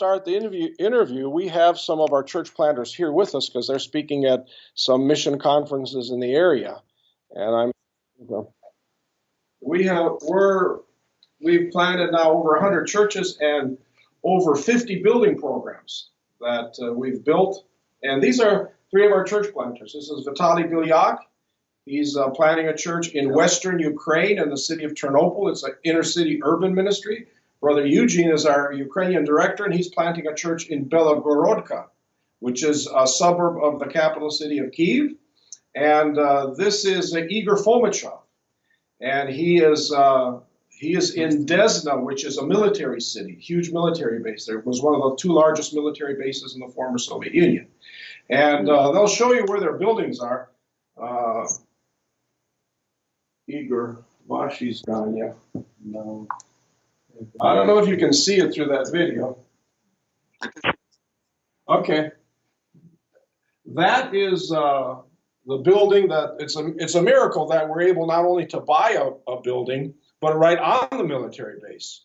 start the interview, we have some of our church planters here with us because they're speaking at some mission conferences in the area. And we've planted now over 100 churches and over 50 building programs that we've built. And these are three of our church planters. This is Vitaly Bilyak. He's planting a church in western Ukraine in the city of Ternopil. It's an inner city urban ministry. Brother Eugene is our Ukrainian director, and he's planting a church in Belogorodka, which is a suburb of the capital city of Kyiv. And this is Igor Fomichov, and he is in Desna, which is a military city, huge military base. There was one of the two largest military bases in the former Soviet Union. And they'll show you where their buildings are. Igor Vashi's gone, yeah. No. I don't know if you can see it through that video. Okay. That is the building that it's a miracle that we're able not only to buy a building, but right on the military base.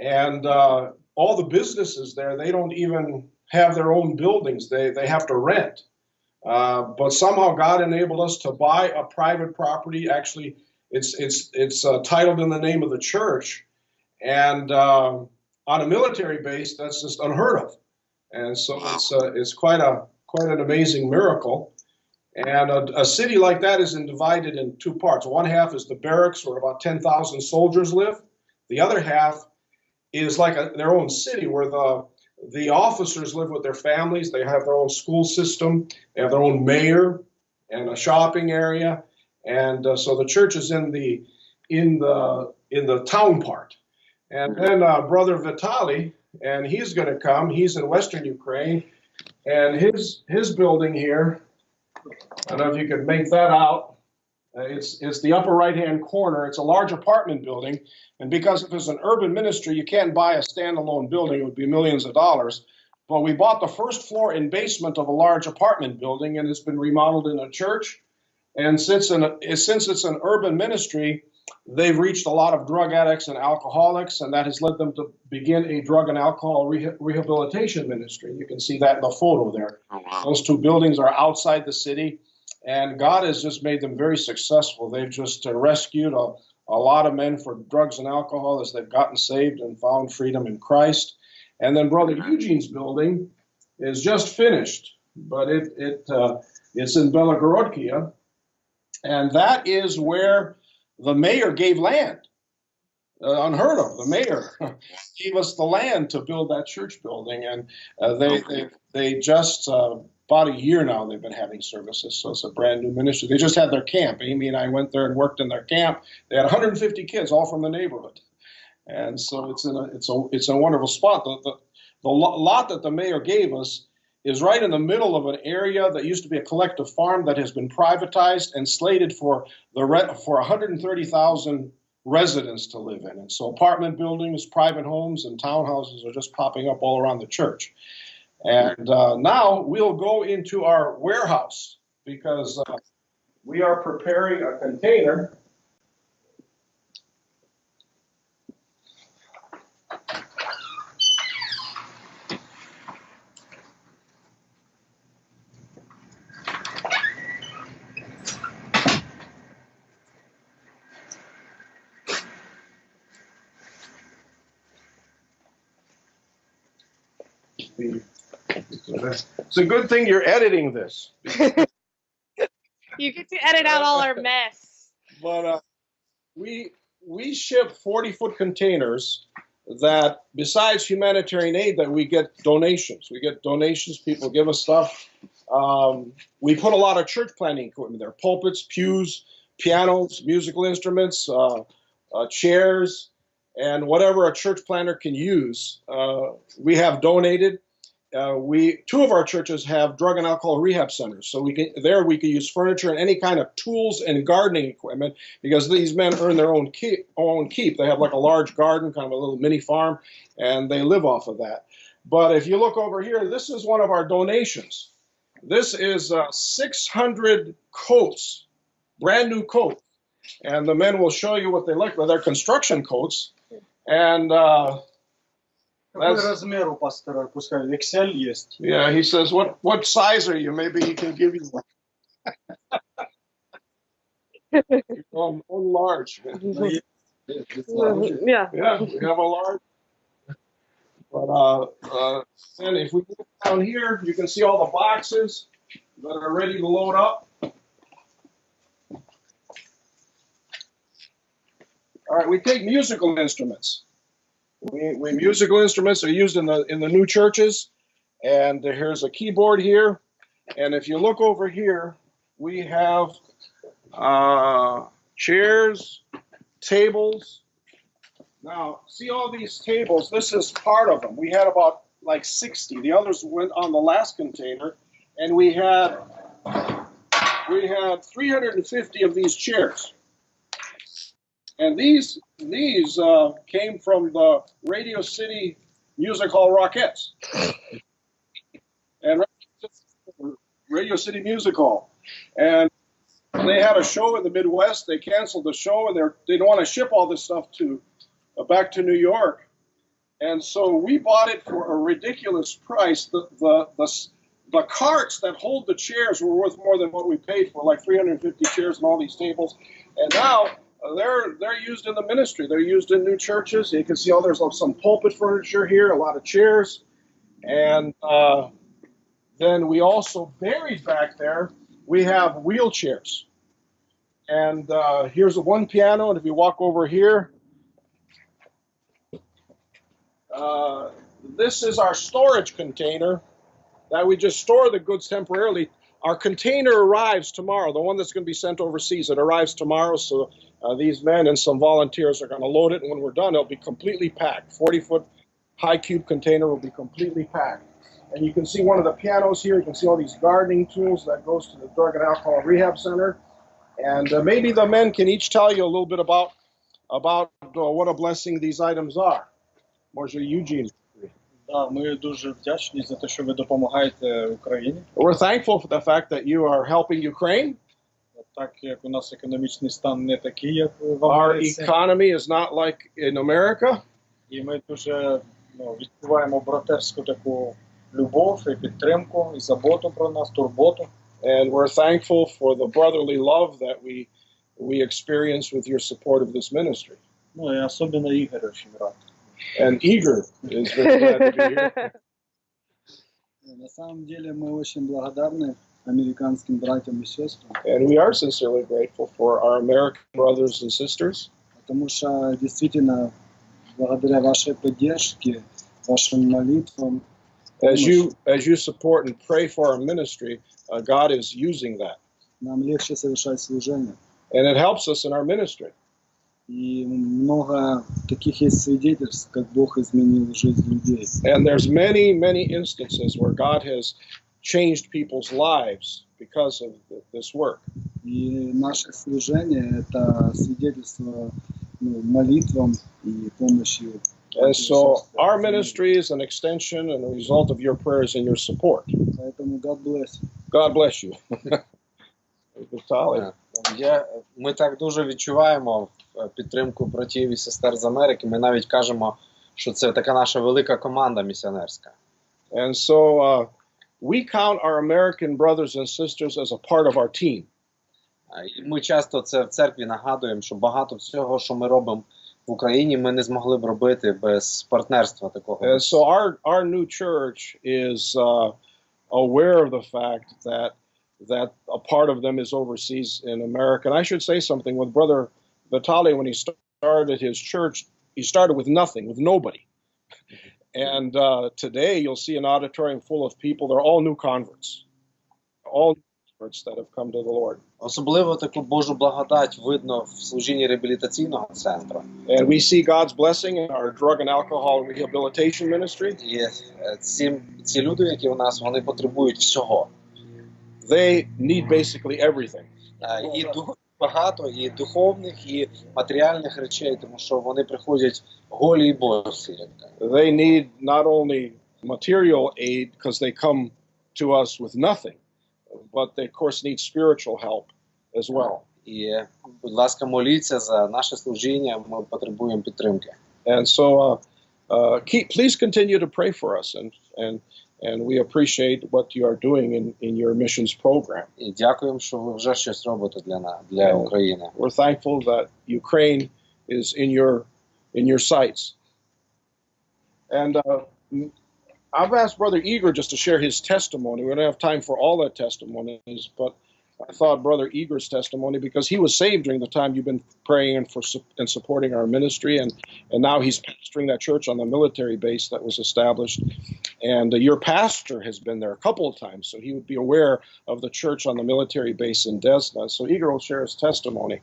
And all the businesses there, they don't even have their own buildings. They have to rent. But somehow God enabled us to buy a private property. Actually, it's titled in the name of the church. And on a military base, that's just unheard of. And so it's quite an amazing miracle. And a city like that is divided in two parts. One half is the barracks where about 10,000 soldiers live. The other half is like their own city where the officers live with their families. They have their own school system. They have their own mayor and a shopping area. And so the church is in the town part. And then Brother Vitaly, and he's going to come. He's in western Ukraine, and his building here. I don't know if you could make that out. It's the upper right-hand corner. It's a large apartment building, and because if it's an urban ministry, you can't buy a standalone building. It would be millions of dollars. But we bought the first floor and basement of a large apartment building, and it's been remodeled in a church. And since it's an urban ministry, they've reached a lot of drug addicts and alcoholics, and that has led them to begin a drug and alcohol rehabilitation ministry. You can see that in the photo there. Oh, wow. Those two buildings are outside the city, and God has just made them very successful. They've just rescued a lot of men for drugs and alcohol as they've gotten saved and found freedom in Christ. And then Brother Eugene's building is just finished, but it's in Belogorodia, and that is where the mayor gave land. Unheard of. The mayor gave us the land to build that church building, and they just about a year now they've been having services, so it's a brand new ministry. They just had their camp. Amy and I went there and worked in their camp. They had 150 kids, all from the neighborhood, and so it's a wonderful spot. The lot that the mayor gave us is right in the middle of an area that used to be a collective farm that has been privatized and slated for 130,000 residents to live in. And so apartment buildings, private homes, and townhouses are just popping up all around the church. And now we'll go into our warehouse because we are preparing a container. It's a good thing you're editing this. You get to edit out all our mess. But we ship 40-foot containers that, besides humanitarian aid, that we get donations. We get donations. People give us stuff. We put a lot of church planting equipment there: pulpits, pews, pianos, musical instruments, chairs, and whatever a church planter can use. We have donated. Two of our churches have drug and alcohol rehab centers, so we can use furniture and any kind of tools and gardening equipment because these men earn their own keep. They have like a large garden, kind of a little mini farm, and they live off of that. But if you look over here, this is one of our donations. This is 600 coats, brand new coats, and the men will show you what they look like. They're construction coats, and Какой That's, размер у пастора? Пускай XL есть. yeah, he says, what size are you? Maybe he can give you one. Large. Но есть large. Yeah. Yeah, we have a large. But then if we look down here, you can see all the boxes that are ready to load up. All right, we take musical instruments. Musical instruments are used in the new churches, and here's a keyboard here. And if you look over here, we have chairs, tables. Now, see all these tables? This is part of them. We had about like 60. The others went on the last container, and we had 350 of these chairs. And these came from the Radio City Music Hall Rockettes. And Radio City Music Hall. And they had a show in the Midwest. They canceled the show, and they don't want to ship all this stuff back to New York. And so we bought it for a ridiculous price. The carts that hold the chairs were worth more than what we paid for, like 350 chairs and all these tables. And now they're used in the ministry. They're used in new churches. You can see there's some pulpit furniture here, a lot of chairs. And then we also buried back there, we have wheelchairs. And here's one piano, and if you walk over here, this is our storage container that we just store the goods temporarily. Our container arrives tomorrow, the one that's going to be sent overseas. It arrives tomorrow, so these men and some volunteers are going to load it, and when we're done, it'll be completely packed. 40-foot high cube container will be completely packed. And you can see one of the pianos here. You can see all these gardening tools that goes to the Drug and Alcohol Rehab Center. And maybe the men can each tell you a little bit about what a blessing these items are. Може, Eugene. Да, ми дуже вдячні за те, що ви допомагаєте Україні. We're thankful for the fact that you are helping Ukraine. Так як у нас економічний стан не такий, як в Our Америці. economy is not like in America. І ми дуже відчуваємо братерську таку любов і підтримку, і заботу про нас, турботу. And we're thankful for the brotherly love that we experience with your support of this ministry. Ну, і особливо Ігор очень рад. And Igor is very glad to be here. На самом деле мы очень благодарны американским братьям и сестрам. And we are sincerely grateful for our American brothers and sisters. Потому что действительно благодаря вашей поддержке, вашим молитвам, As you support and pray for our ministry, God is using that. нам легче совершать служение. And it helps us in our ministry. И много таких есть свидетельств, как Бог изменил жизнь людей. And there's many instances where God has changed people's lives because of this work. И наше служение – это свидетельство молитвам и помощью. And so our ministry is an extension and a result of your prayers and your support. Поэтому God bless. God bless you. Vitaly. Ми так дуже відчуваємо підтримку братів і сестер з Америки. Ми навіть кажемо, що це така наша велика команда місіонерська. And so we count our American brothers and sisters as a part of our team. І ми часто це в церкві нагадуємо, що багато всього, що ми робимо в Україні, ми не змогли б робити без партнерства такого. And so our new church is aware of the fact that a part of them is overseas in America. And I should say something with Brother Vitaly, when he started his church, he started with nothing, with nobody. And today you'll see an auditorium full of people. They're all new converts. All converts that have come to the Lord. Особливо таку Божу благодать видно в служінні реабілітаційного центру. And we see God's blessing in our drug and alcohol rehabilitation ministry. І ці люди, які у нас, вони потребують всього. They need basically everything. І багато, і духовних, і матеріальних речей, тому що вони приходять голі і босі. They need not only material aid because they come to us with nothing, but they of course need spiritual help as well. І, будь ласка, моліться за наше служіння, ми потребуємо підтримки. And so please continue to pray for us, and we appreciate what you are doing in your missions program. І дякуємо, що ви вже щось робите для України. We're thankful that Ukraine is in your sights. And I've asked Brother Igor just to share his testimony. We don't have time for all the testimonies, but I thought Brother Igor's testimony, because he was saved during the time you've been praying and supporting our ministry, and now he's pastoring that church on the military base that was established. And your pastor has been there a couple of times, so he would be aware of the church on the military base in Desna. So Igor will share his testimony.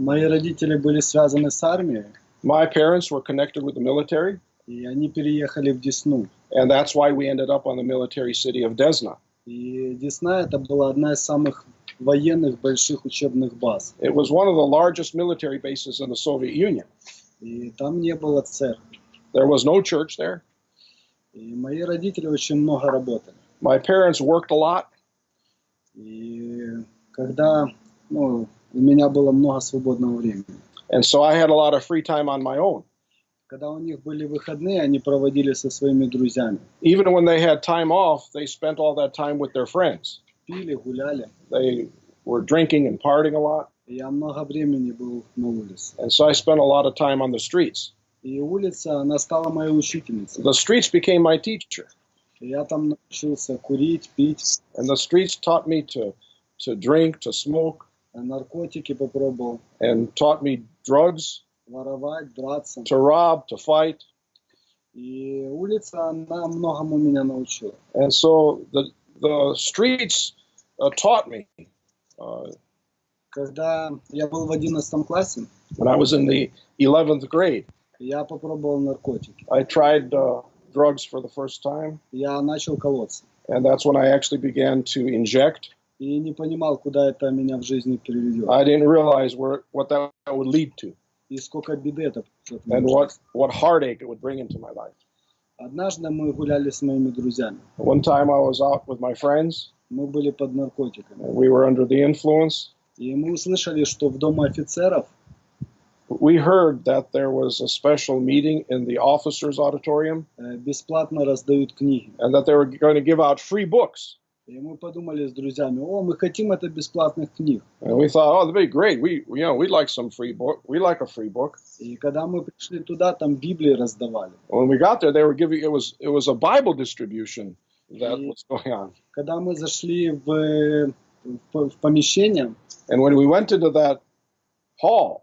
Мои родители были связаны с армией, My parents were connected with the military, и они переехали в Десну. and that's why we ended up on the military city of Desna. И Десна это была одна из самых военных больших учебных баз. It was one of the largest military bases in the Soviet Union. И там не было церкви. There was no church there. И мои родители очень много работали. My parents worked a lot, И когда у меня было много свободного времени. and so I had a lot of free time on my own. Когда у них были выходные, они проводили со своими друзьями. Even when they had time off, they spent all that time with their friends. Пили, гуляли. They were drinking and partying a lot, И я много времени был на улице. and so I spent a lot of time on the streets. И улица, она стала моей учительницей. The streets became my teacher, И я там научился курить, пить, and the streets taught me to drink, to smoke, наркотики попробовал, and taught me drugs, воровать, драться. to rob, to fight. И улица, она многому меня научила. And so the streets taught me. Когда я был в 11 классе, When I was in the 11th grade, я попробовал наркотики. I tried drugs for the first time, Я начал колоться. and that's when I actually began to inject. И не понимал, куда это меня в жизни приведет. I didn't realize what that would lead to, И сколько беды это принесет в and мою жизнь. what heartache it would bring into my life. Однажды мы гуляли с моими друзьями. One time I was out with my friends, Мы были под наркотиками. and we were under the influence. И мы услышали, что в Доме офицеров We heard that there was a special meeting in the officers' auditorium, бесплатно раздают книги. and that they were going to give out free books. И мы подумали с друзьями, мы хотим это бесплатных книг. And we thought, oh, that'd be great. We'd like some free book. We like a free book. И когда мы пришли туда, там Библии раздавали. When we got there, they were giving it was a Bible distribution that was going on. Когда мы зашли в помещение, And when we went into that hall,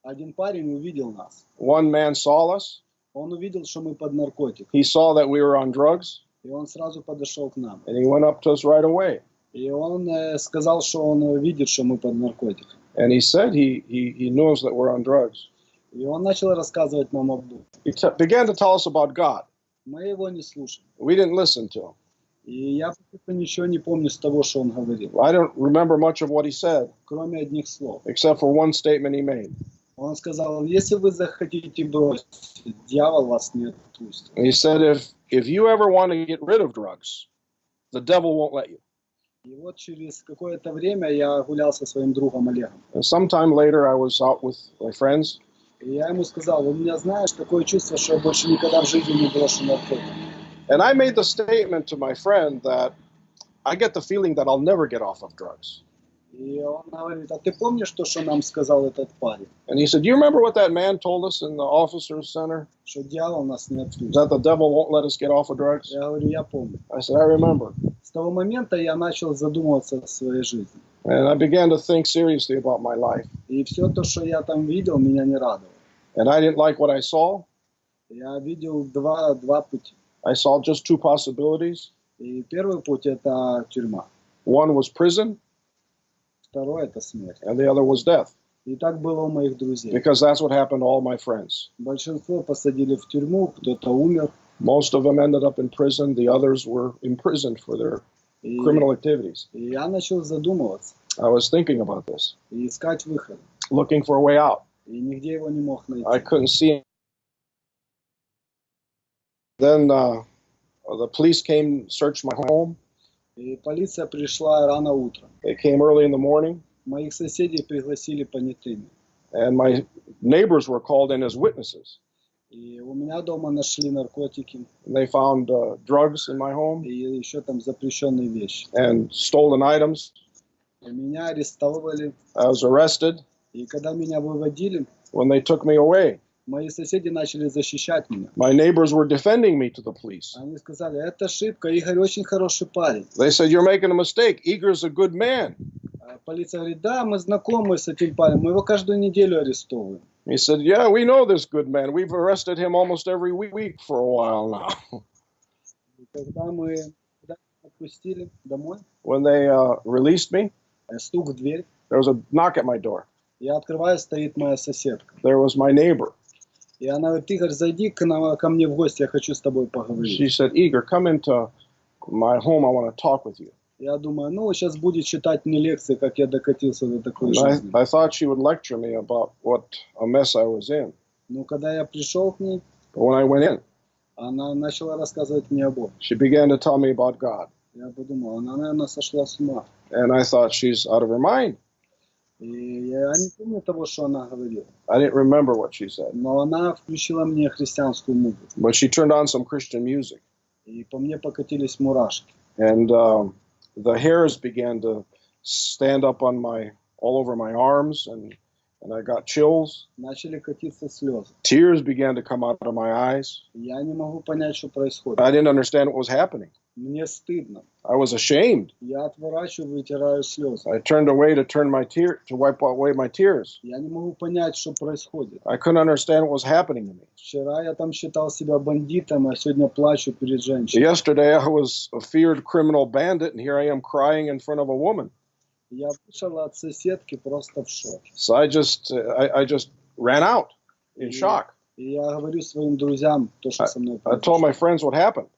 один парень увидел нас. one man saw us. Он увидел, что мы под наркотиком. He saw that we were on drugs, И он сразу подошел к нам. and he went up to us right away. И он сказал, что он видит, что мы под наркотиком. And he said he knows that we're on drugs. И он начал рассказывать нам об Боге. He began to tell us about God. Мы его не слушали. We didn't listen to him. И я ничего не помню с того, что он говорил, I don't remember much of what he said, кроме одних слов. except for one statement he made. Он сказал, если вы захотите бросить, дьявол вас не отпустит. And he said, if you ever want to get rid of drugs, the devil won't let you. И вот через какое-то время я гулял со своим другом Олегом. And sometime later, I was out with my friends, И я ему сказал, у меня, знаешь, такое чувство, что я больше никогда в жизни не брошу наркотик. and I made the statement to my friend that I get the feeling that I'll never get off of drugs. И он говорит, а ты помнишь то, что нам сказал этот парень? And he said, do you remember what that man told us in the officers' center? Что дьявол нас не отпустит. That the devil won't let us get off of drugs? Я говорю, я помню. I said, I remember. С того момента я начал задумываться о своей жизни. And I began to think seriously about my life. И все то, что я там видел, меня не радовало. And I didn't like what I saw. Я видел два пути. I saw just two possibilities. И первый путь – это тюрьма. One was prison, Второй – это смерть. and the other was death. И так было у моих друзей. Because that's what happened to all my friends. Большинство посадили в тюрьму, кто-то умер. Most of them ended up in prison. The others were imprisoned for their И, criminal activities. и я начал задумываться I was thinking about this, и искать выход. looking for a way out. И нигде его не мог найти. I couldn't see him. Then the police came, searched my home. И полиция пришла рано утром. They came early in the morning, Моих соседей пригласили понятыми. and my neighbors were called in as witnesses. И у меня дома нашли наркотики. And they found drugs in my home И еще там запрещенные вещи. and stolen items. И меня арестовывали. I was arrested И когда меня выводили, when they took me away. мои соседи начали защищать меня. My neighbors were defending me to the police. Они сказали, это ошибка, Игорь очень хороший парень. They said, you're making a mistake. Igor's a good man. А полиция говорит, да, мы знакомы с этим парнем, мы его каждую неделю арестовываем. He said, yeah, we know this good man. We've arrested him almost every week for a while now. И когда мы отпустили домой, When they released me, стук в дверь, there was a knock at my door. я открываю, стоит моя соседка. There was my neighbor. И она говорит, Игорь, зайди ко мне в гости, я хочу с тобой поговорить. She said, Igor, come into my home. I want to talk with you. Я думаю, ну, сейчас будет читать мне лекции, как я докатился до такой And жизни. I thought she would lecture me about what a mess I was in. Но когда я пришел к ней, But when I went in, она начала рассказывать мне о Боге. she began to tell me about God. Я подумал, она, наверное, сошла с ума. And I thought, she's out of her mind. И я не помню того, что она говорила. I didn't remember what she said. Но она включила мне христианскую музыку. But she turned on some Christian music. И по мне покатились мурашки. And the hairs began to stand up on all over my arms, and I got chills. Начали катиться слезы. Tears began to come out of my eyes. Я не могу понять, что происходит. I didn't understand what was happening. Мне стыдно. I was ashamed. Я отворачиваю, вытираю слезы. I turned away to wipe away my tears. Я не могу понять, что происходит. I couldn't understand what was happening to me. Вчера я там считал себя бандитом, а сегодня плачу перед женщиной. Yesterday I was a feared criminal bandit, and here I am crying in front of a woman. Я вышел от соседки просто в шоке. So I just ran out in shock. И я говорю своим друзьям то, что со мной I told my friends what happened.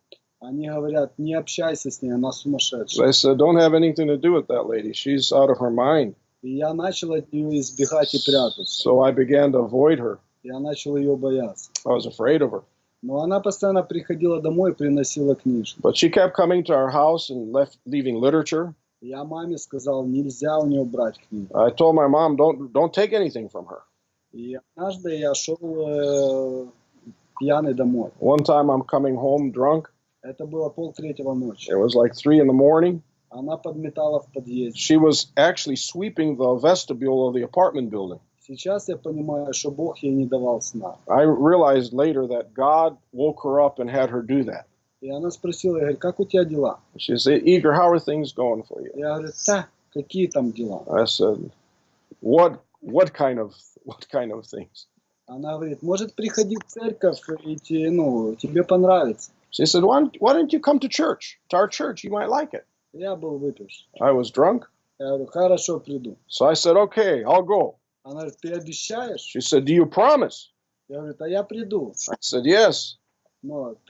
Они говорят, не общайся с ней, она сумасшедшая. I said, don't have anything to do with that lady. She's out of her mind. И я начал от нее избегать и прятаться. So I began to avoid her. Я начал ее бояться. I was afraid of her. Но она постоянно приходила домой и приносила книжки. But she kept coming to our house and leaving literature. Я маме сказал, нельзя у нее брать книги. I told my mom, don't take anything from her. И однажды я шел пьяный домой. One time I'm coming home drunk. Это было 2:30 ночи. It was like 3 a.m. Она подметала в подъезде. She was actually sweeping the vestibule of the apartment building. Сейчас я понимаю, что Бог ей не давал сна. I realized later that God woke her up and had her do that. И она спросила, я говорю, как у тебя дела? She said, Igor, how are things going for you? Я говорю, да, какие там дела? I said, what kind of things? Она говорит, может, приходи в церковь, и тебе понравится. She said, why don't you come to our church? You might like it. Я был выпивший. I was drunk. Я говорю, хорошо, приду. So I said, okay, I'll go. Она говорит, ты обещаешь? She said, do you promise? Я говорю, а я приду. I said, yes. Но